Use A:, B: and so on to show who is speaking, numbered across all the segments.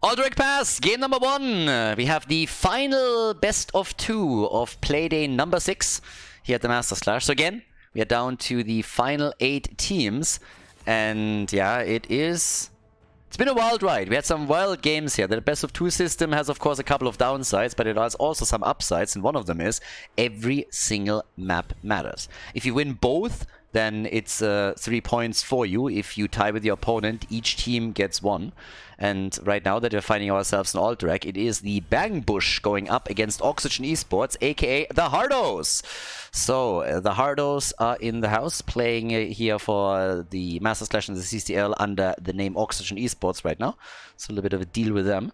A: Aldrich Pass, game number 1. We have the final best of 2 of playday number 6 here at the Masters Clash. So again, we are down to the final 8 teams. And yeah, it's been a wild ride. We had some wild games here. The best of 2 system has, of course, a couple of downsides, but it has also some upsides. And one of them is every single map matters. If you win both, then it's 3 points for you. If you tie with your opponent, each team gets 1. And right now that we're finding ourselves in Aldrich, it is the Bang Bush going up against Oxygen Esports, aka the Hardos. So the Hardos are in the house, playing here for the Masters Clash and the CCL under the name Oxygen Esports right now. So a little bit of a deal with them.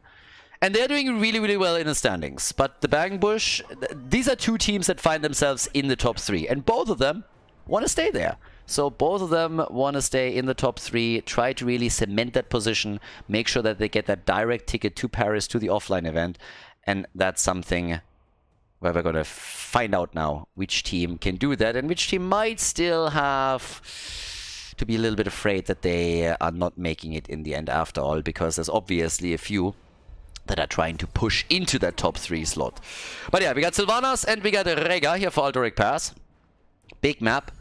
A: And they're doing really, really well in the standings. But the Bang Bush, these are 2 teams that find themselves in the top 3. And both of them want to stay there. So both of them want to stay in the top 3, try to really cement that position, make sure that they get that direct ticket to Paris, to the offline event. And that's something where we're going to find out now which team can do that and which team might still have to be a little bit afraid that they are not making it in the end after all, because there's obviously a few that are trying to push into that top 3 slot. But yeah, we got Sylvanas and we got Rega here for Aldrich Pass. Big map.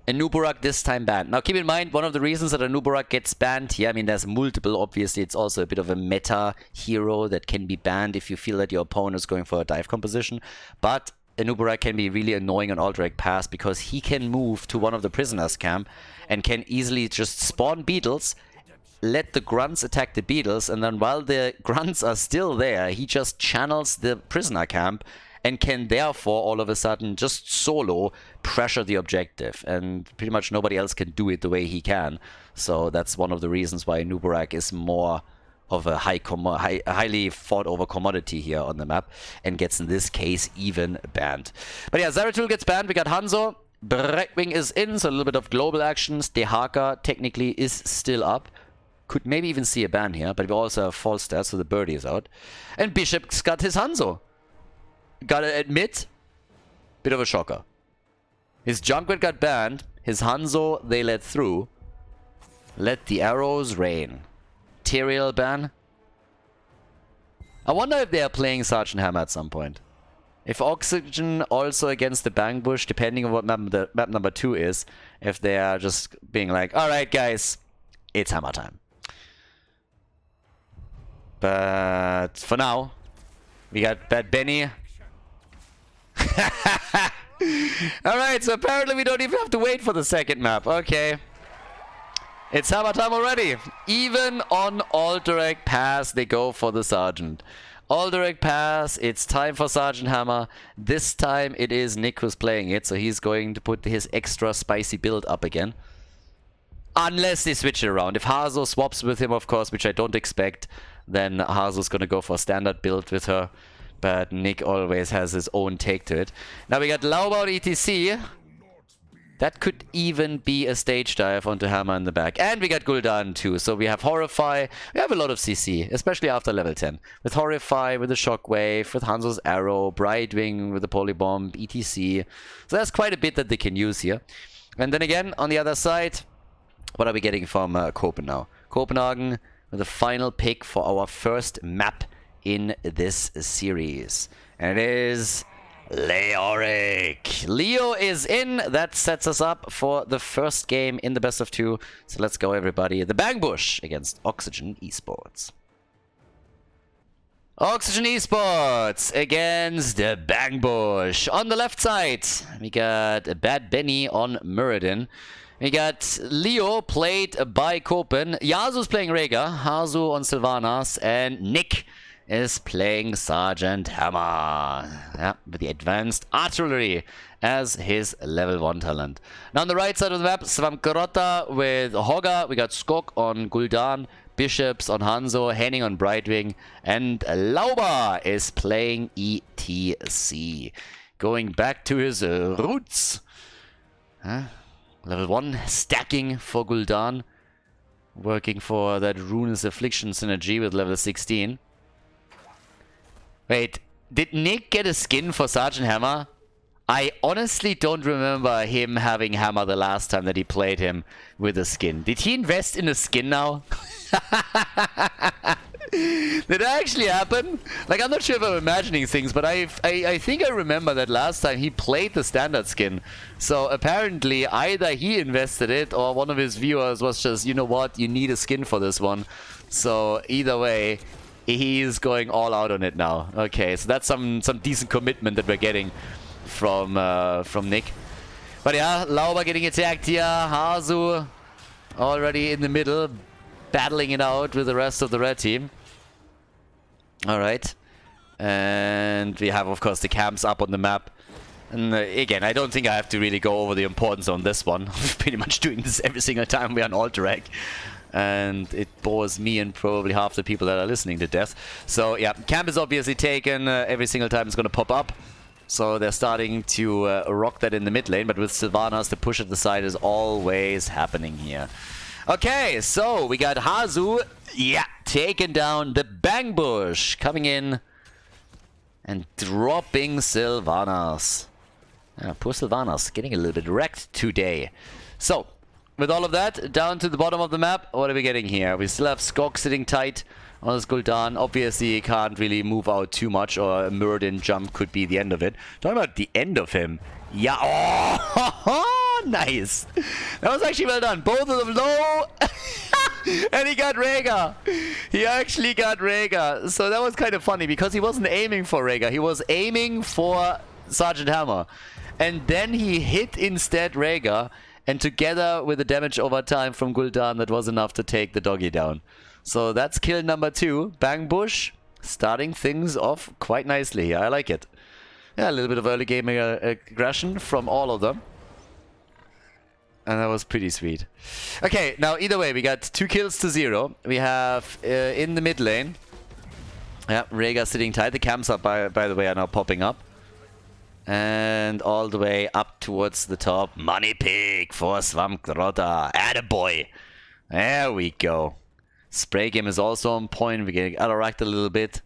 A: Anubarak this time banned. Now keep in mind, one of the reasons that Anubarak gets banned here, I mean there's multiple, obviously it's also a bit of a meta hero that can be banned if you feel that your opponent is going for a dive composition. But Anubarak can be really annoying on Aldrich Pass because he can move to one of the prisoners camp and can easily just spawn beetles, let the grunts attack the beetles, and then while the grunts are still there, he just channels the prisoner camp and can therefore all of a sudden just solo pressure the objective. And pretty much nobody else can do it the way he can. So that's one of the reasons why Nubarak is more of a highly fought over commodity here on the map and gets in this case even banned. But yeah, Zeratul gets banned. We got Hanzo. Brackwing is in, so a little bit of global actions. Dehaka technically is still up. Could maybe even see a ban here, but we also have false stats, so the birdie is out. And Bishop's got his Hanzo. Gotta admit, bit of a shocker. His Junkrat got banned, his Hanzo they let through. Let the arrows rain. Tyrael ban. I wonder if they are playing Sergeant Hammer at some point. If Oxygen also against the Bang Bush, depending on what map number 2 is, if they are just being like, alright guys, it's Hammer time. But for now, we got Bad Benny. Alright, so apparently we don't even have to wait for the second map. Okay. It's Hammer time already. Even on Aldrich Pass, they go for the Sergeant. Aldrich Pass, it's time for Sergeant Hammer. This time it is Nick who's playing it, so he's going to put his extra spicy build up again. Unless they switch it around. If Hazo swaps with him, of course, which I don't expect, then Hazo's going to go for a standard build with her. But Nick always has his own take to it. Now we got Laubaut ETC. That could even be a stage dive onto Hammer in the back. And we got Gul'dan too. So we have Horrify. We have a lot of CC, especially after level 10. With Horrify, with the Shockwave, with Hanzo's Arrow, Brightwing with the Polybomb, ETC. So that's quite a bit that they can use here. And then again, on the other side, what are we getting from Copen now? Copenhagen with the final pick for our first map in this series. And it is Leoric. Leo is in. That sets us up for the first game in the best of 2. So let's go, everybody. The Bang Bush against Oxygen Esports. Oxygen Esports against the Bang Bush. On the left side, we got Bad Benny on Muradin. We got Leo played by Copen. Yasu's playing Rega. Hazu on Sylvanas. And Nick is playing Sergeant Hammer. Yeah, with the advanced artillery as his level 1 talent. Now on the right side of the map, Svamkarota with Hogga. We got Skok on Gul'dan, Bishops on Hanzo, Henning on Brightwing, and Lauba is playing ETC. Going back to his roots. Level 1 stacking for Gul'dan. Working for that Rune's Affliction synergy with level 16. Wait, did Nick get a skin for Sergeant Hammer? I honestly don't remember him having Hammer the last time that he played him with a skin. Did he invest in a skin now? Did that actually happen? Like, I'm not sure if I'm imagining things, but I think I remember that last time he played the standard skin. So apparently either he invested it or one of his viewers was just, you know what, you need a skin for this one. So either way, he's going all out on it now. Okay, so that's some decent commitment that we're getting from Nick. But yeah, Lauber getting attacked here. Hazu already in the middle, battling it out with the rest of the red team. Alright. And we have, of course, the camps up on the map. And again, I don't think I have to really go over the importance on this one. We're pretty much doing this every single time we're on Alterac. And it bores me and probably half the people that are listening to death. So yeah, camp is obviously taken. Every single time it's going to pop up. So they're starting to rock that in the mid lane. But with Sylvanas, the push at the side is always happening here. Okay, so we got Hazu, yeah, taking down the Bang Bush, coming in and dropping Sylvanas. Poor Sylvanas, getting a little bit wrecked today. So, with all of that, down to the bottom of the map, what are we getting here? We still have Skog sitting tight on his Gul'dan. Obviously, he can't really move out too much, or a Muradin jump could be the end of it. Talking about the end of him. Yeah, oh, nice. That was actually well done. Both of them low. And he got Rhaegar. He actually got Rhaegar. So that was kind of funny because he wasn't aiming for Rhaegar. He was aiming for Sergeant Hammer. And then he hit instead Rhaegar. And together with the damage over time from Gul'dan, that was enough to take the doggy down. So that's kill number 2. Bang Bush starting things off quite nicely here. I like it. Yeah, a little bit of early game aggression from all of them. And that was pretty sweet. Okay, now either way, we got 2 kills to 0. We have in the mid lane. Yeah, Rhaegar sitting tight. The camps up, by the way, are now popping up. And all the way up towards the top. Money Pig for Svampgrotta. Attaboy. There we go. Spray game is also on point. We're getting Alarak a little bit.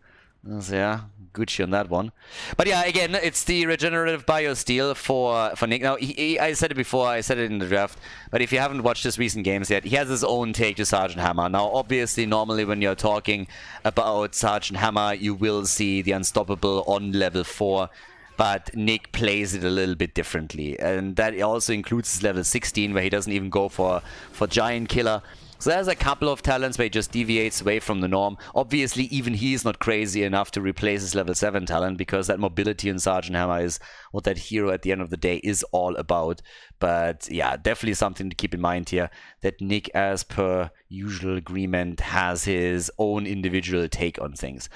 A: So yeah, Gucci on that one. But yeah, again, it's the regenerative biosteel for Nick. Now, I said it before, I said it in the draft, but if you haven't watched his recent games yet, he has his own take to Sergeant Hammer. Now, obviously, normally when you're talking about Sergeant Hammer, you will see the Unstoppable on level 4, but Nick plays it a little bit differently. And that also includes his level 16, where he doesn't even go for Giant Killer. So there's a couple of talents where he just deviates away from the norm. Obviously, even he is not crazy enough to replace his level 7 talent, because that mobility in Sergeant Hammer is what that hero at the end of the day is all about. But yeah, definitely something to keep in mind here, that Nick, as per usual agreement, has his own individual take on things.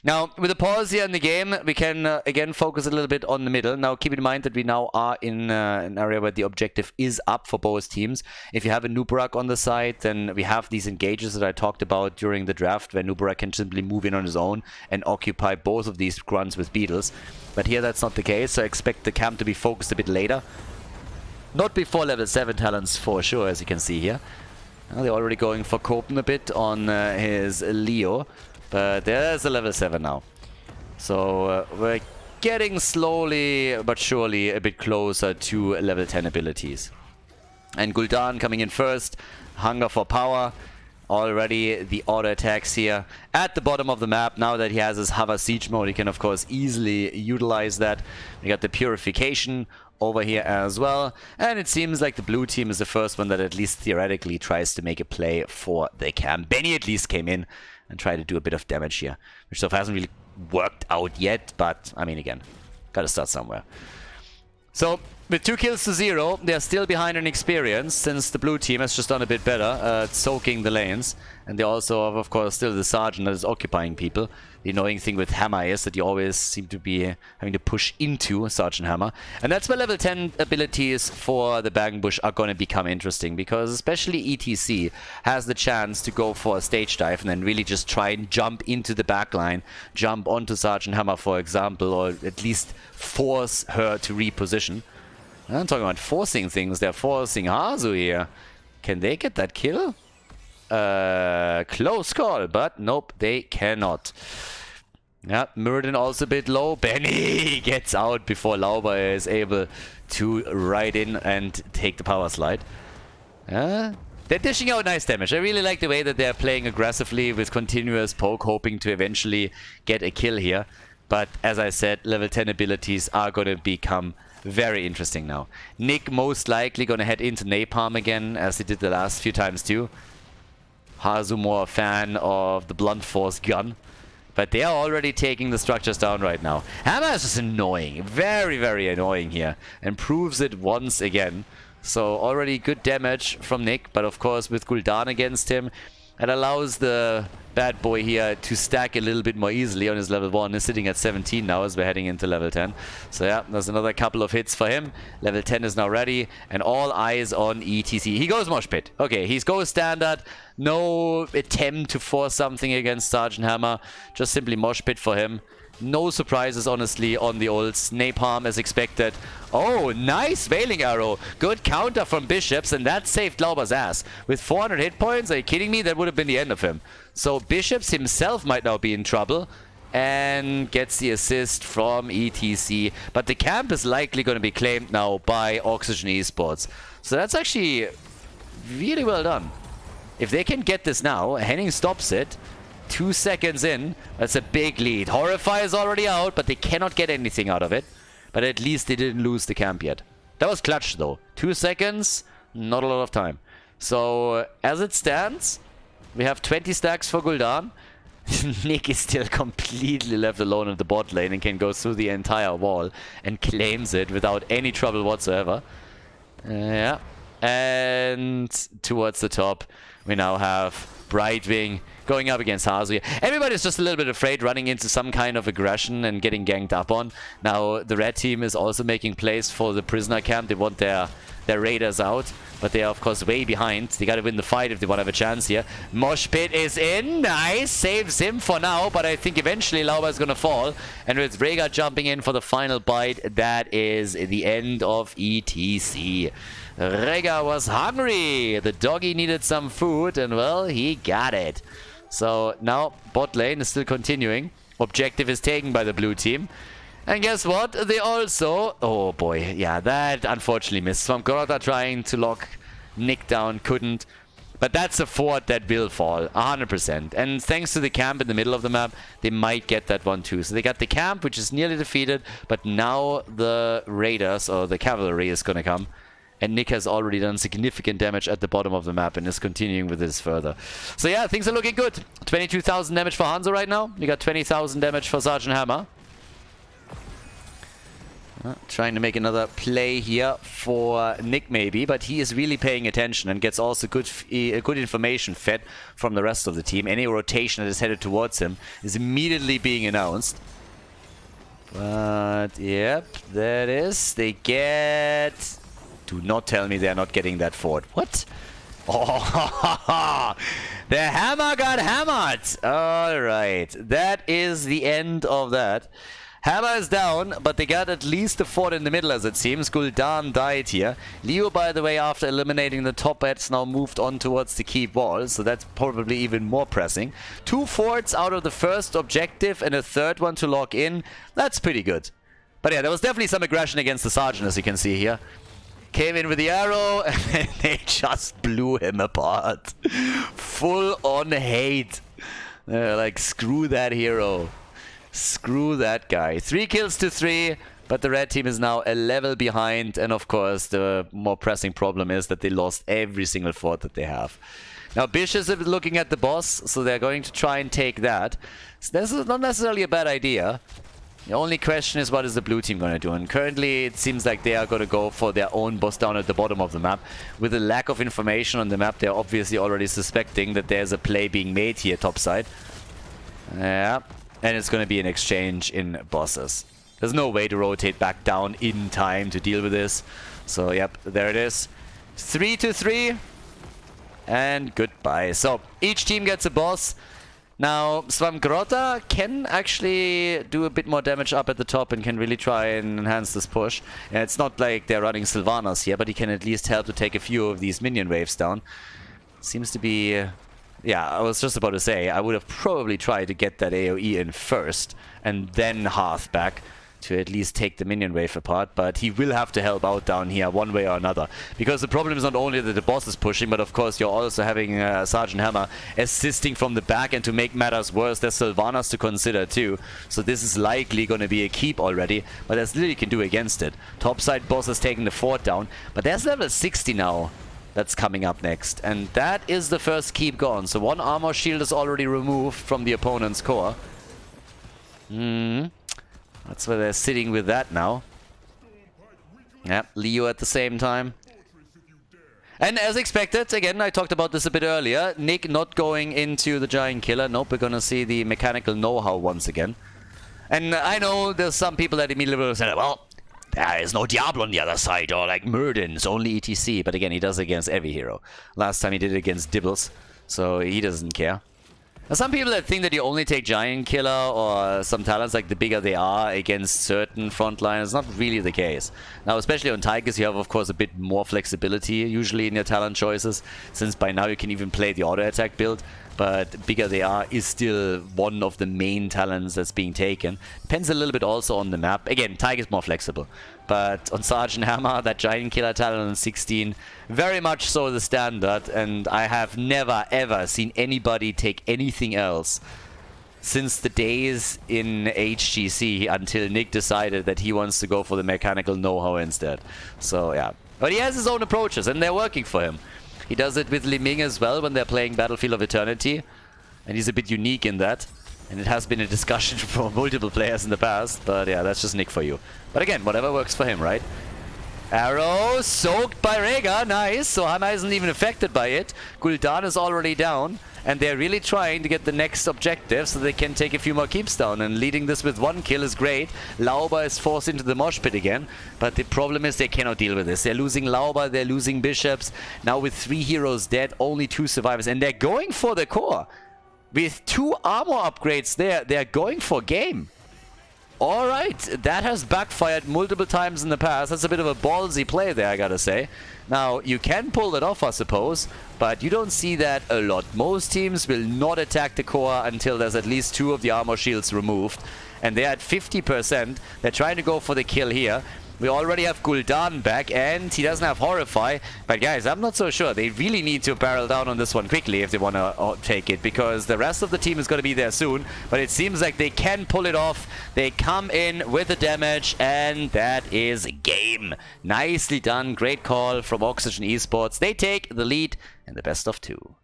A: Now, with a pause here in the game, we can again focus a little bit on the middle. Now, keep in mind that we now are in an area where the objective is up for both teams. If you have a Nubarak on the side, then we have these engages that I talked about during the draft, where Nubarak can simply move in on his own and occupy both of these grunts with beetles. But here that's not the case, so I expect the camp to be focused a bit later. Not before level 7 talents for sure, as you can see here. Now they're already going for Copen a bit on his Leo. But there's a level 7 now. So we're getting slowly but surely a bit closer to level 10 abilities. And Gul'dan coming in first. Hunger for power. Already the auto attacks here at the bottom of the map. Now that he has his hover siege mode, he can of course easily utilize that. We got the purification over here as well. And it seems like the blue team is the first one that at least theoretically tries to make a play for the camp. Benny at least came in and try to do a bit of damage here, which so far hasn't really worked out yet, but I mean, again, gotta start somewhere. So with 2 kills to 0, they're still behind in experience, since the blue team has just done a bit better at soaking the lanes. And they also have, of course, still the sergeant that is occupying people. The annoying thing with Hammer is that you always seem to be having to push into Sergeant Hammer. And that's where level 10 abilities for the Bang Bush are going to become interesting, because especially ETC has the chance to go for a stage dive and then really just try and jump into the backline, jump onto Sergeant Hammer, for example, or at least force her to reposition. I'm talking about forcing things. They're forcing Hazu here. Can they get that kill? Close call, but nope, they cannot. Yeah, Muradin also a bit low. Benny gets out before Lauber is able to ride in and take the power slide. They're dishing out nice damage. I really like the way that they're playing aggressively with continuous poke, hoping to eventually get a kill here. But as I said, level 10 abilities are going to become very interesting now. Nick most likely going to head into Napalm again, as he did the last few times too. Hazu more a fan of the blunt force gun. But they are already taking the structures down right now. Hammer is just annoying. Very, very annoying here. And proves it once again. So already good damage from Nick. But of course with Gul'dan against him, it allows the bad boy here to stack a little bit more easily on his level 1. He's sitting at 17 now as we're heading into level 10. So yeah, there's another couple of hits for him. Level 10 is now ready. And all eyes on ETC. He goes Mosh Pit. Okay, he goes standard. No attempt to force something against Sergeant Hammer. Just simply Mosh Pit for him. No surprises, honestly, on the ults. Napalm as expected. Oh, nice Veiling Arrow. Good counter from Bishops, and that saved Glauber's ass. With 400 hit points, are you kidding me? That would have been the end of him. So Bishops himself might now be in trouble. And gets the assist from ETC. But the camp is likely going to be claimed now by Oxygen Esports. So that's actually really well done. If they can get this now, Henning stops it. 2 seconds in, that's a big lead. Horrify is already out, but they cannot get anything out of it. But at least they didn't lose the camp yet. That was clutch though. 2 seconds, not a lot of time. So as it stands, we have 20 stacks for Gul'dan. Nick is still completely left alone in the bot lane and can go through the entire wall and claims it without any trouble whatsoever. Yeah. And towards the top, we now have Brightwing going up against Hazu. Everybody's just a little bit afraid running into some kind of aggression and getting ganked up on. Now, the red team is also making plays for the prisoner camp. They want their raiders out, but they are, of course, way behind. They got to win the fight if they want to have a chance here. Mosh Pit is in. Nice. Saves him for now, but I think eventually Lauber is going to fall. And with Rhaegar jumping in for the final bite, that is the end of ETC. Rhaegar was hungry. The doggy needed some food, and well, he got it. So now bot lane is still continuing. Objective is taken by the blue team. And guess what? They also... Oh boy, yeah, that unfortunately missed. Swamgrota trying to lock Nick down, couldn't. But that's a fort that will fall, 100%. And thanks to the camp in the middle of the map, they might get that one too. So they got the camp, which is nearly defeated. But now the raiders, or the cavalry, is going to come. And Nick has already done significant damage at the bottom of the map and is continuing with this further. So yeah, things are looking good. 22,000 damage for Hanzo right now. You got 20,000 damage for Sergeant Hammer. Trying to make another play here for Nick maybe, but he is really paying attention and gets also good information fed from the rest of the team. Any rotation that is headed towards him is immediately being announced. But yep, that is. They get... Do not tell me they're not getting that fort. What? Oh, the hammer got hammered. All right. That is the end of that. Hammer is down, but they got at least the fort in the middle, as it seems. Gul'dan died here. Leo, by the way, after eliminating the top bats, now moved on towards the keep wall, so that's probably even more pressing. 2 forts out of the first objective and a third one to lock in. That's pretty good. But yeah, there was definitely some aggression against the sergeant, as you can see here. Came in with the arrow, and they just blew him apart. Full on hate. They're like, screw that hero. Screw that guy. 3 kills to 3, but the red team is now a level behind. And of course, the more pressing problem is that they lost every single fort that they have. Now, Bish is looking at the boss, so they're going to try and take that. So this is not necessarily a bad idea. The only question is, what is the blue team going to do? And currently, it seems like they are going to go for their own boss down at the bottom of the map. With a lack of information on the map, they're obviously already suspecting that there's a play being made here topside. Yeah, and it's going to be an exchange in bosses. There's no way to rotate back down in time to deal with this. So, yep, there it is. 3 to 3. And goodbye. So, each team gets a boss. Now, Swamgrota can actually do a bit more damage up at the top and can really try and enhance this push. And it's not like they're running Sylvanas here, but he can at least help to take a few of these minion waves down. Seems to be... yeah, I was just about to say, I would have probably tried to get that AoE in first, and then Hearth back to at least take the minion wave apart, but he will have to help out down here one way or another. Because the problem is not only that the boss is pushing, but of course you're also having Sergeant Hammer assisting from the back, and to make matters worse, there's Sylvanas to consider too. So this is likely going to be a keep already, but there's little you can do against it. Topside boss is taking the fort down, but there's level 60 now that's coming up next, and that is the first keep gone. So one armor shield is already removed from the opponent's core. That's where they're sitting with that now. Yep, Leo at the same time. And as expected, again, I talked about this a bit earlier, Nick not going into the Giant Killer. Nope, we're gonna see the mechanical know-how once again. And I know there's some people that immediately will say, well, there is no Diablo on the other side, or like Murden's, only ETC. But again, he does it against every hero. Last time he did it against Dibbles, so he doesn't care. Now, some people that think that you only take Giant Killer or some talents, like the bigger they are, against certain frontliners, not really the case. Now, especially on Tigers, you have, of course, a bit more flexibility usually in your talent choices, since by now you can even play the auto-attack build. But bigger they are is still one of the main talents that's being taken. Depends a little bit also on the map. Again, Tiger's more flexible. But on Sergeant Hammer, that Giant Killer talent on 16, very much so the standard. And I have never ever seen anybody take anything else since the days in HGC until Nick decided that he wants to go for the mechanical know-how instead. So yeah. But he has his own approaches and they're working for him. He does it with Li Ming as well when they're playing Battlefield of Eternity. And he's a bit unique in that. And it has been a discussion for multiple players in the past. But yeah, that's just Nick for you. But again, whatever works for him, right? Arrow soaked by Rhaegar. Nice. So Hammer isn't even affected by it. Gul'dan is already down. And they're really trying to get the next objective so they can take a few more keeps down. And leading this with one kill is great. Lauba is forced into the mosh pit again. But the problem is they cannot deal with this. They're losing Lauba, they're losing Bishops. Now with 3 heroes dead, only 2 survivors. And they're going for the core. With 2 armor upgrades there, they're going for game. Alright, that has backfired multiple times in the past. That's a bit of a ballsy play there, I gotta say. Now, you can pull that off, I suppose, but you don't see that a lot. Most teams will not attack the core until there's at least 2 of the armor shields removed. And they're at 50%. They're trying to go for the kill here. We already have Gul'dan back, and he doesn't have Horrify. But guys, I'm not so sure. They really need to barrel down on this one quickly if they want to take it, because the rest of the team is going to be there soon. But it seems like they can pull it off. They come in with the damage, and that is game. Nicely done. Great call from Oxygen Esports. They take the lead in the best of 2.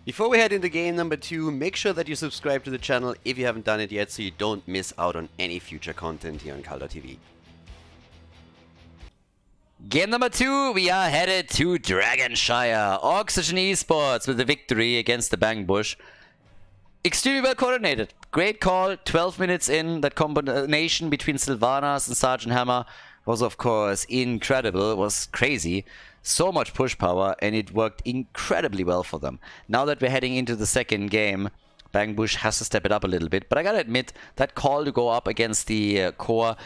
B: Before we head into game number 2, make sure that you subscribe to the channel if you haven't done it yet so you don't miss out on any future content here on Khaldor TV.
A: Game number 2, we are headed to Dragonshire. Oxygen Esports with the victory against the Bang Bush. Extremely well coordinated. Great call, 12 minutes in. That combination between Sylvanas and Sergeant Hammer was of course incredible. It was crazy. So much push power, and it worked incredibly well for them. Now that we're heading into the second game, Bang Bush has to step it up a little bit. But I gotta admit, that call to go up against the core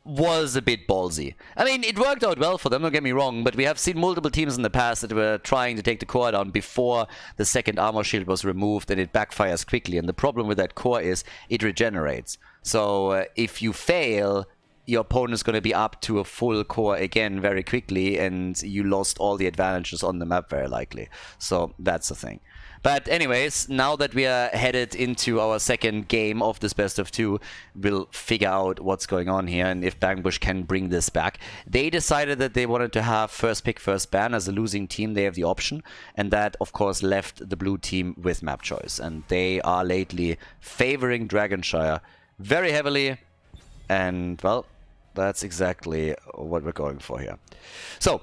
A: was a bit ballsy. I mean, it worked out well for them, don't get me wrong, but we have seen multiple teams in the past that were trying to take the core down before the second armor shield was removed, and it backfires quickly. And the problem with that core is it regenerates. So if you fail, your opponent is going to be up to a full core again very quickly, and you lost all the advantages on the map very likely. So that's the thing. But anyways, now that we are headed into our second game of this best of 2, we'll figure out what's going on here and if Bang Bush can bring this back. They decided that they wanted to have first pick, first ban. As a losing team, they have the option, and that of course left the blue team with map choice. And they are lately favoring Dragonshire very heavily, and well, that's exactly what we're going for here. So,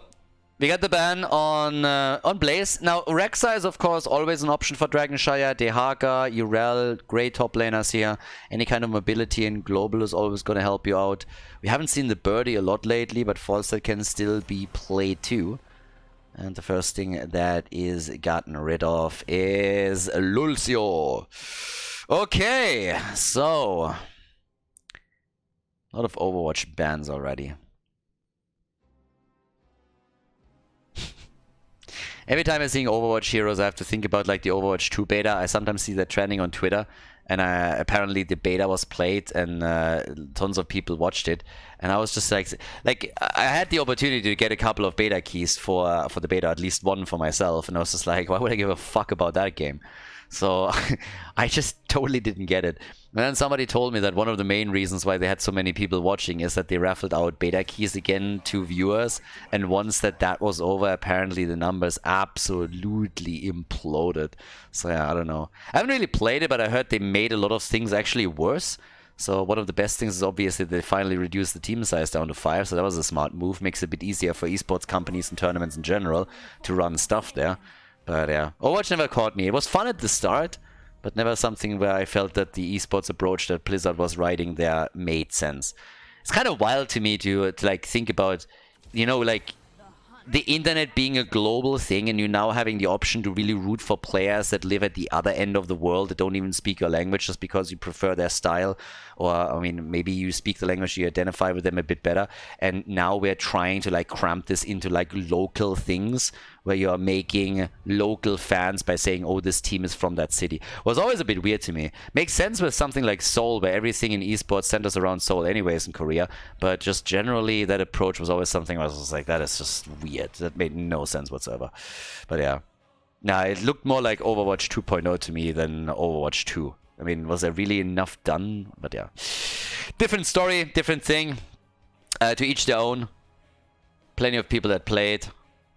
A: we got the ban on Blaze. Now, Rexa is, of course, always an option for Dragonshire. Dehaka, Urel, great top laners here. Any kind of mobility in global is always going to help you out. We haven't seen the birdie a lot lately, but Falstad can still be played too. And the first thing that is gotten rid of is Lulcio. Okay, so a lot of Overwatch bans already. Every time I'm seeing Overwatch heroes, I have to think about like the Overwatch 2 beta. I sometimes see that trending on Twitter, and apparently the beta was played, and tons of people watched it. And I was just like I had the opportunity to get a couple of beta keys for the beta, at least one for myself, and I was just like, why would I give a fuck about that game? So I just totally didn't get it. And then somebody told me that one of the main reasons why they had so many people watching is that they raffled out beta keys again to viewers. And once that was over, apparently the numbers absolutely imploded. So yeah, I don't know. I haven't really played it, but I heard they made a lot of things actually worse. So one of the best things is obviously they finally reduced the team size down to 5. So that was a smart move. Makes it a bit easier for esports companies and tournaments in general to run stuff there. But yeah, Overwatch never caught me. It was fun at the start, but never something where I felt that the esports approach that Blizzard was riding there made sense. It's kind of wild to me to like think about, you know, like the internet being a global thing, and you now having the option to really root for players that live at the other end of the world that don't even speak your language just because you prefer their style, or I mean maybe you speak the language, you identify with them a bit better, and now we're trying to like cramp this into like local things where you are making local fans by saying, oh, this team is from that city. Was always a bit weird to me. Makes sense with something like Seoul, where everything in esports centers around Seoul anyways in Korea, but just generally that approach was always something I was just like, that is just weird. That made no sense whatsoever. But yeah. Nah, it looked more like Overwatch 2.0 to me than Overwatch 2. I mean, was there really enough done? But yeah. Different story, different thing. To each their own. Plenty of people that played.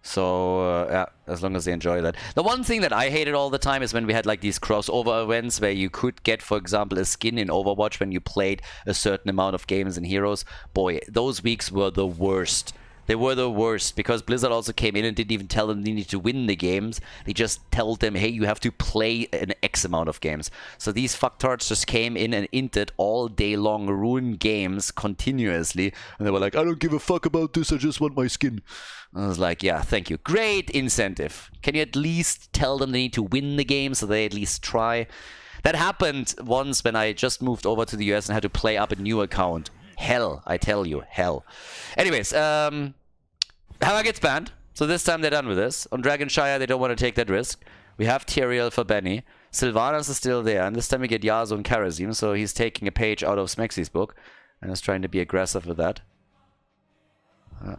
A: So, yeah, as long as they enjoy that. The one thing that I hated all the time is when we had like these crossover events where you could get, for example, a skin in Overwatch when you played a certain amount of games and heroes. Boy, those weeks were the worst. They were the worst because Blizzard also came in and didn't even tell them they need to win the games. They just told them, hey, you have to play an X amount of games. So these fucktards just came in and inted all day long, ruined games continuously. And they were like, I don't give a fuck about this, I just want my skin. I was like, yeah, thank you. Great incentive. Can you at least tell them they need to win the game so they at least try? That happened once when I just moved over to the US and had to play up a new account. Hell, I tell you, hell. Anyways, Hava gets banned. So this time they're done with this. On Dragonshire, they don't want to take that risk. We have Tyrael for Benny. Sylvanas is still there. And this time we get Yasuo and Karazim. So he's taking a page out of Smexy's book. And is trying to be aggressive with that.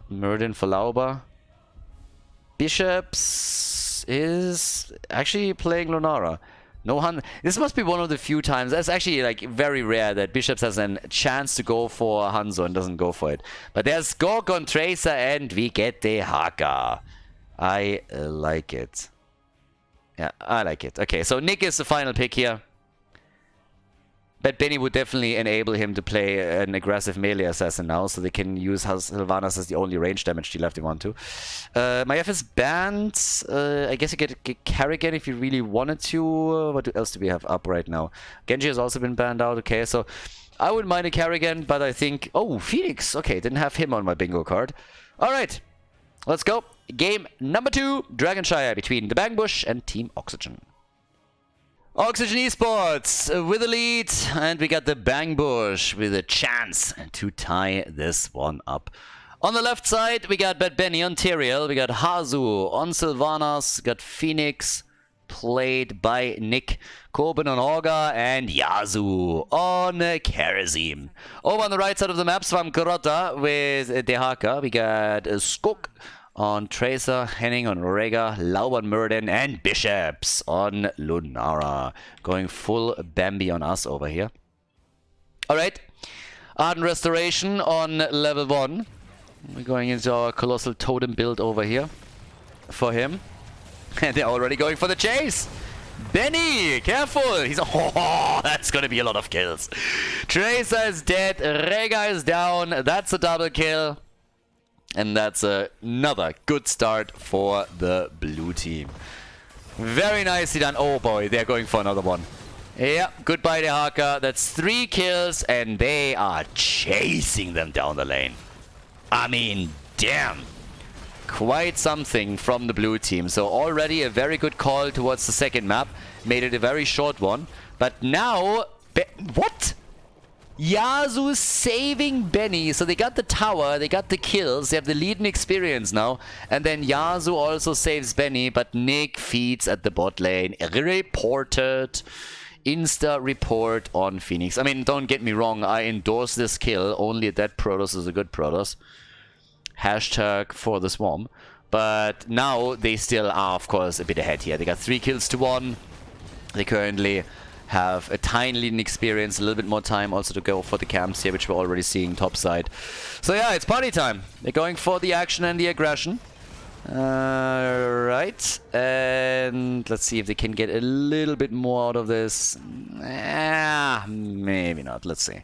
A: Murden for Lauba. Bishops is actually playing Lunara. No Hun. This must be one of the few times. That's actually like very rare that Bishops has a chance to go for Hanzo and doesn't go for it. But there's Gorgon Tracer and we get the Haka. I like it. Yeah, I like it. Okay, so Nick is the final pick here. But Benny would definitely enable him to play an aggressive melee assassin now, so they can use Sylvanas as the only range damage deal if they want to. Maiev is banned. I guess you get Kerrigan if you really wanted to. What else do we have up right now? Genji has also been banned out. Okay, so I wouldn't mind a Kerrigan, but I think... Oh, Phoenix. Okay, didn't have him on my bingo card. All right, let's go. Game number 2, Dragonshire between the Bangbush and Team Oxygen. Oxygen Esports with the lead, and we got the Bangbush with a chance to tie this one up. On the left side, we got Bad Benny on Tyrael, we got Hazu on Sylvanas, got Phoenix, played by Nick, Corbin on Orga, and Yasuo on Karazim. Over on the right side of the map, Svamkarota with Dehaka, we got Skok on Tracer, Henning on Rega, Lau on Murden, and Bishops on Lunara. Going full Bambi on us over here. Alright. Ardent Restoration on level 1. We're going into our Colossal Totem build over here for him. And they're already going for the chase. Benny, careful! He's oh, that's gonna be a lot of kills. Tracer is dead, Rega is down, that's a double kill. And that's another good start for the blue team. Very nicely done. Oh boy, they're going for another one. Yeah, goodbye to Haka. That's 3 kills and they are chasing them down the lane. I mean, damn. Quite something from the blue team. So already a very good call towards the second map. Made it a very short one. But now... What? Yasuo saving Benny. So they got the tower, they got the kills, they have the lead in experience now. And then Yasuo also saves Benny, but Nick feeds at the bot lane. Reported Insta report on Phoenix. I mean, don't get me wrong, I endorse this kill. Only that Protoss is a good Protoss. Hashtag for the Swarm. But now they still are, of course, a bit ahead here. They got 3 kills to 1. They currently have a tiny leading experience, a little bit more time also to go for the camps here, which we're already seeing topside. So yeah, it's party time. They're going for the action and the aggression. Right, and let's see if they can get a little bit more out of this. Maybe not. Let's see.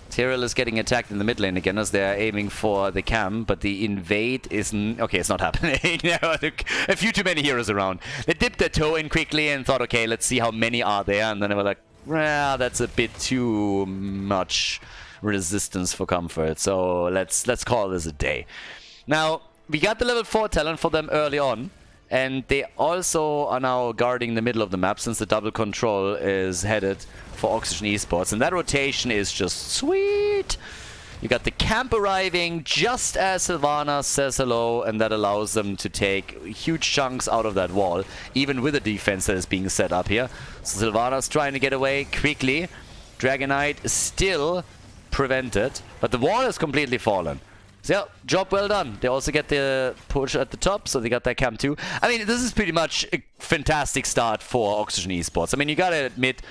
A: Tyrell is getting attacked in the mid lane again as they're aiming for the camp, but the invade isn't... Okay, it's not happening. A few too many heroes around. They dipped their toe in quickly and thought, okay, let's see how many are there, and then they were like, well, that's a bit too much resistance for comfort, so let's call this a day. Now, we got the level 4 talent for them early on, and they also are now guarding the middle of the map since the double control is headed for Oxygen Esports, and that rotation is just sweet. You got the camp arriving just as Sylvanas says hello, and that allows them to take huge chunks out of that wall, even with the defense that is being set up here. So Sylvanas trying to get away quickly. Dragonite still prevented, but the wall has completely fallen. So yeah, job well done. They also get the push at the top, so they got that camp too. I mean, this is pretty much a fantastic start for Oxygen Esports. I mean, you gotta admit,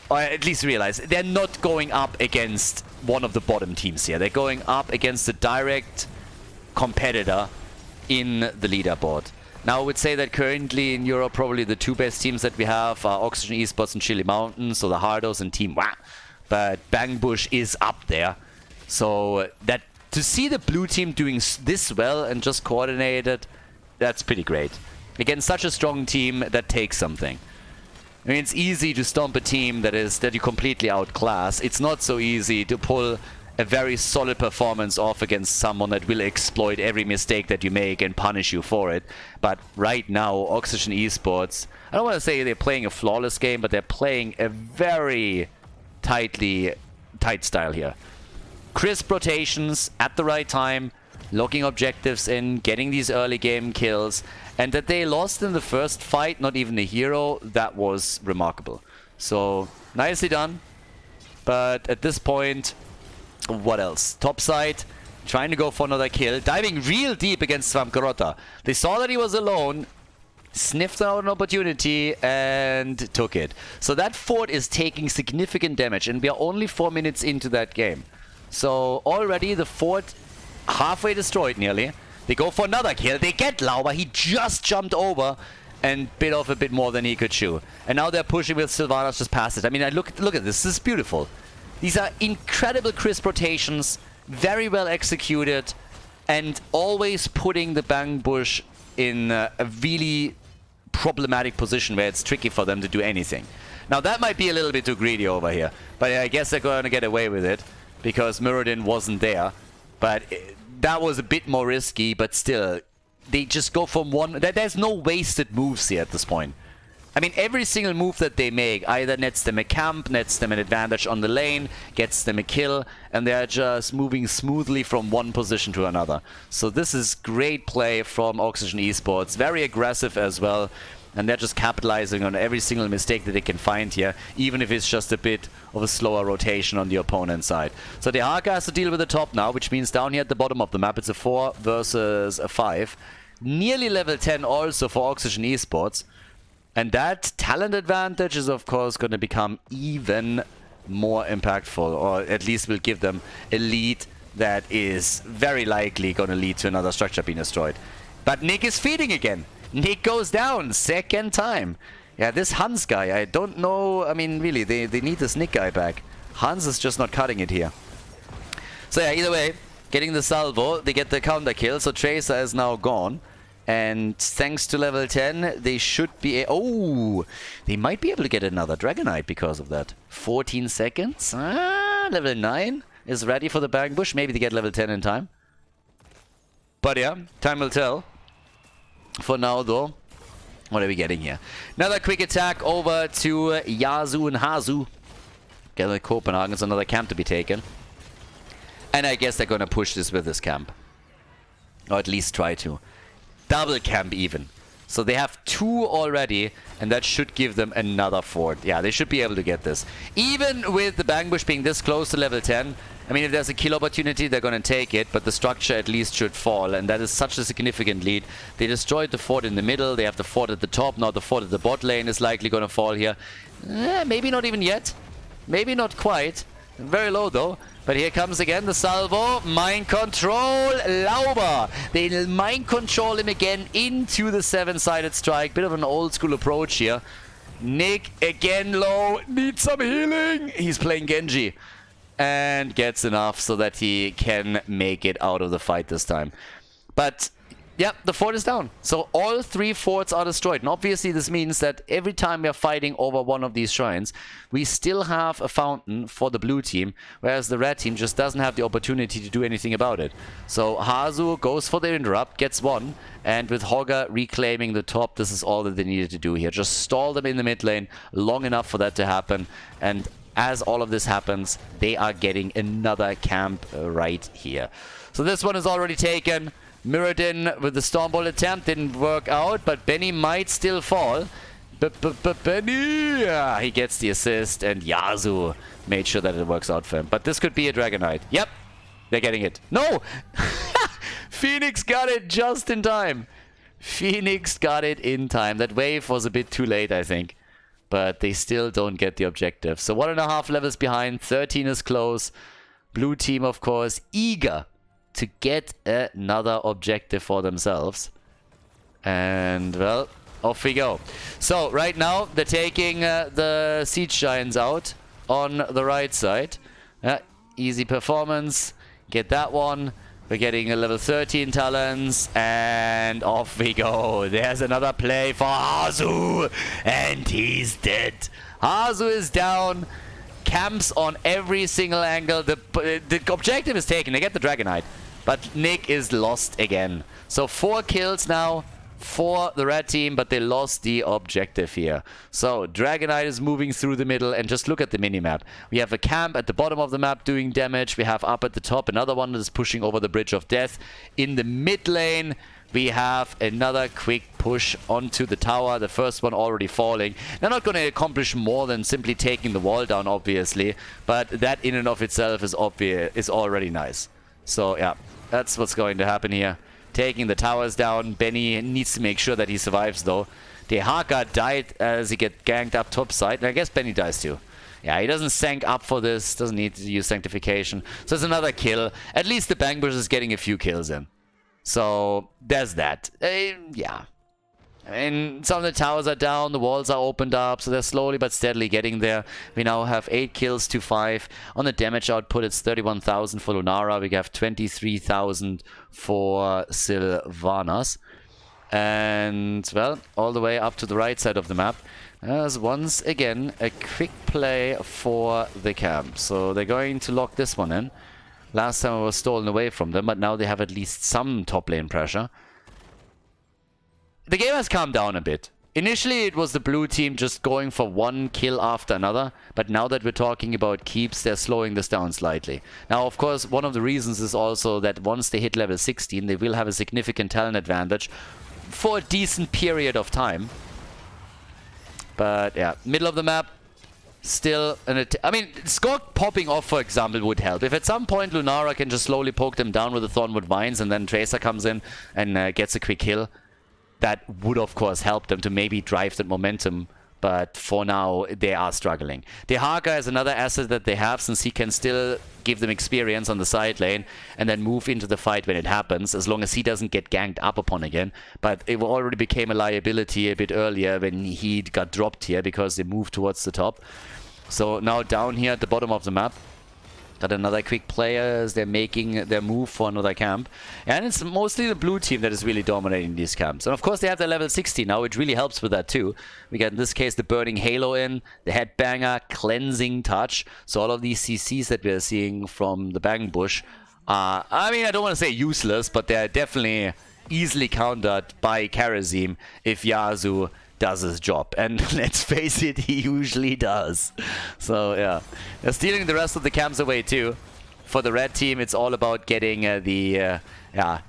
A: or at least realize, they're not going up against one of the bottom teams here. They're going up against a direct competitor in the leaderboard. Now, I would say that currently in Europe, probably the 2 best teams that we have are Oxygen Esports and Chili Mountain, so the Hardos and Team Wah. But Bangbush is up there. So that to see the blue team doing this well and just coordinated, that's pretty great. Against such a strong team, that takes something. I mean, it's easy to stomp a team that you completely outclass. It's not so easy to pull a very solid performance off against someone that will exploit every mistake that you make and punish you for it. But right now, Oxygen Esports, I don't want to say they're playing a flawless game, but they're playing a very tight style here. Crisp rotations at the right time, locking objectives in, getting these early game kills, and that they lost in the first fight, not even a hero, that was remarkable. So, nicely done. But at this point, what else? Topside, trying to go for another kill, diving real deep against Svampkarota. They saw that he was alone, sniffed out an opportunity, and took it. So that fort is taking significant damage, and we are only 4 minutes into that game. So already the fort halfway destroyed nearly. They go for another kill. They get Lauber. He just jumped over and bit off a bit more than he could chew. And now they're pushing with Sylvanas just past it. I mean, look at this. This is beautiful. These are incredible crisp rotations, very well executed, and always putting the Bangbush in a really problematic position where it's tricky for them to do anything. Now that might be a little bit too greedy over here, but I guess they're going to get away with it because Muradin wasn't there. But that was a bit more risky, but still, they just go from one... There's no wasted moves here at this point. I mean, every single move that they make either nets them a camp, nets them an advantage on the lane, gets them a kill, and they're just moving smoothly from one position to another. So this is great play from Oxygen Esports, very aggressive as well, and they're just capitalizing on every single mistake that they can find here, even if it's just a bit of a slower rotation on the opponent's side. So the Haka has to deal with the top now, which means down here at the bottom of the map, it's a 4 versus a 5. Nearly level 10 also for Oxygen Esports. And that talent advantage is, of course, going to become even more impactful, or at least will give them a lead that is very likely going to lead to another structure being destroyed. But Nick is feeding again. Nick goes down, second time. Yeah, this Hans guy, I don't know. I mean, really, they need this Nick guy back. Hans is just not cutting it here. So yeah, either way, getting the salvo, they get the counter kill, so Tracer is now gone. And thanks to level 10, they should be... Oh! They might be able to get another Dragonite because of that. 14 seconds? Level 9 is ready for the Bangbush. Maybe they get level 10 in time. But yeah, time will tell. For now, though, what are we getting here? Another quick attack over to Yasu and Hazu. Gather Copenhagen. It's another camp to be taken. And I guess they're going to push this with this camp. Or at least try to. Double camp even. So they have 2 already, and that should give them another fort. Yeah, they should be able to get this. Even with the Bang Bush being this close to level 10, I mean, if there's a kill opportunity, they're going to take it, but the structure at least should fall, and that is such a significant lead. They destroyed the fort in the middle, they have the fort at the top, now the fort at the bot lane is likely going to fall here. Maybe not even yet. Maybe not quite. Very low though. But here comes again the salvo. Mind control. Lauber. They mind control him again into the 7-sided strike. Bit of an old school approach here. Nick again low. Needs some healing. He's playing Genji. And gets enough so that he can make it out of the fight this time. But yeah, the fort is down. So all 3 forts are destroyed. And obviously this means that every time we are fighting over one of these shrines, we still have a fountain for the blue team, whereas the red team just doesn't have the opportunity to do anything about it. So Hazu goes for the interrupt, gets 1, and with Hogger reclaiming the top, this is all that they needed to do here. Just stall them in the mid lane long enough for that to happen. And as all of this happens, they are getting another camp right here. So this one is already taken. Mirrodin with the Stormbolt attempt didn't work out, but Benny might still fall. Benny! Yeah, he gets the assist, and Yasuo made sure that it works out for him. But this could be a Dragon Knight. Yep, they're getting it. No! Phoenix got it just in time. Phoenix got it in time. That wave was a bit too late, I think. But they still don't get the objective. So 1.5 levels behind, 13 is close. Blue team, of course, eager to get another objective for themselves. And, well, off we go. So, right now, they're taking the Siege Giants out on the right side. Easy performance. Get that one. We're getting a level 13 talents. And off we go. There's another play for Hazu. And he's dead. Hazu is down. Camps on every single angle. The objective is taken. They get the Dragon Knight. But Nick is lost again. So 4 kills now for the red team, but they lost the objective here. So Dragon Knight is moving through the middle, and just look at the minimap. We have a camp at the bottom of the map doing damage. We have up at the top another one that is pushing over the Bridge of Death. In the mid lane, we have another quick push onto the tower. The first one already falling. They're not going to accomplish more than simply taking the wall down, obviously. But that in and of itself is already nice. So yeah, that's what's going to happen here. Taking the towers down. Benny needs to make sure that he survives though. Dehaka died as he get ganked up top side. And I guess Benny dies too. Yeah, he doesn't sank up for this. Doesn't need to use sanctification. So it's another kill. At least the Bang Bush is getting a few kills in. So there's that. Yeah. I mean, some of the towers are down, the walls are opened up, so they're slowly but steadily getting there. We now have 8 kills to 5. On the damage output, it's 31,000 for Lunara. We have 23,000 for Sylvanas. And, well, all the way up to the right side of the map. There's once again a quick play for the camp. So they're going to lock this one in. Last time it was stolen away from them, but now they have at least some top lane pressure. The game has calmed down a bit. Initially, it was the blue team just going for one kill after another, but now that we're talking about keeps, they're slowing this down slightly. Now, of course, one of the reasons is also that once they hit level 16, they will have a significant talent advantage for a decent period of time. But yeah, middle of the map, still I mean, Skog popping off, for example, would help. If at some point Lunara can just slowly poke them down with the Thornwood Vines and then Tracer comes in and gets a quick kill, that would, of course, help them to maybe drive that momentum. But for now, they are struggling. Dehaka is another asset that they have, since he can still give them experience on the side lane and then move into the fight when it happens, as long as he doesn't get ganked up upon again. But it already became a liability a bit earlier when he got dropped here because they moved towards the top. So now down here at the bottom of the map, got another quick player as they're making their move for another camp. And it's mostly the blue team that is really dominating these camps. And of course they have their level 60 now, which really helps with that too. We got in this case the Burning Halo in, the Headbanger, Cleansing Touch. So all of these CCs that we're seeing from the Bang Bush are, I mean, I don't want to say useless, but they're definitely easily countered by Kharazim if Yasuo does his job, and let's face it, he usually does. So yeah, they're stealing the rest of the camps away too. for the red team, it's all about getting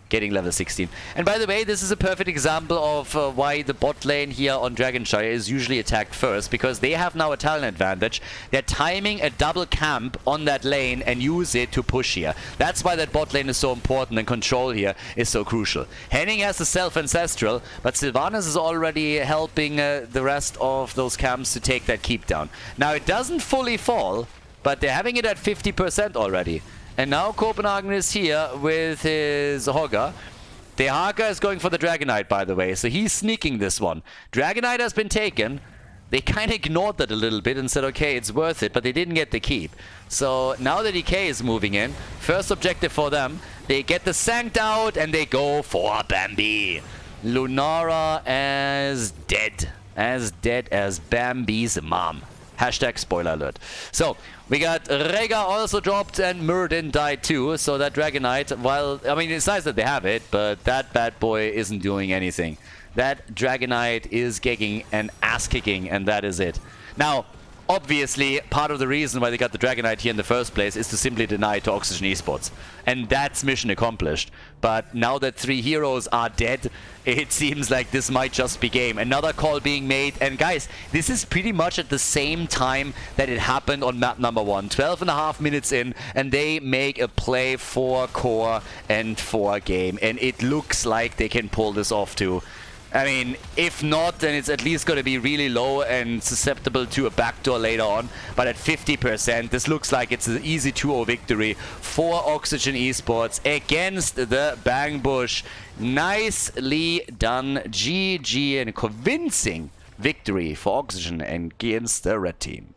A: getting level 16. And by the way, this is a perfect example of why the bot lane here on Dragonshire is usually attacked first, because they have now a talent advantage. They're timing a double camp on that lane and use it to push here. That's why that bot lane is so important, and control here is so crucial. Henning has the self-ancestral, but Sylvanas is already helping the rest of those camps to take that keep down. Now, it doesn't fully fall, but they're having it at 50% already. And now Copenhagen is here with his Hogger. The Haka is going for the Dragonite, by the way, so he's sneaking this one. Dragonite has been taken. They kind of ignored that a little bit and said, okay, it's worth it, but they didn't get the keep. So now the DK is moving in. First objective for them. They get the Sanct out and they go for Bambi. Lunara as dead. As dead as Bambi's mom. Hashtag spoiler alert. So, we got Rega also dropped and Muradin died too. So that Dragonite, while, I mean, it's nice that they have it, but that bad boy isn't doing anything. That Dragonite is getting an ass kicking, and that is it. Now, obviously, part of the reason why they got the Dragonite here in the first place is to simply deny to Oxygen Esports. And that's mission accomplished. But now that 3 heroes are dead, it seems like this might just be game. Another call being made. And guys, this is pretty much at the same time that it happened on map number 1. 12.5 minutes in, and they make a play for core and for game. And it looks like they can pull this off too. I mean, if not, then it's at least going to be really low and susceptible to a backdoor later on. But at 50%, this looks like it's an easy 2-0 victory for Oxygen Esports against the Bang Bush. Nicely done. GG, and a convincing victory for Oxygen against the red team.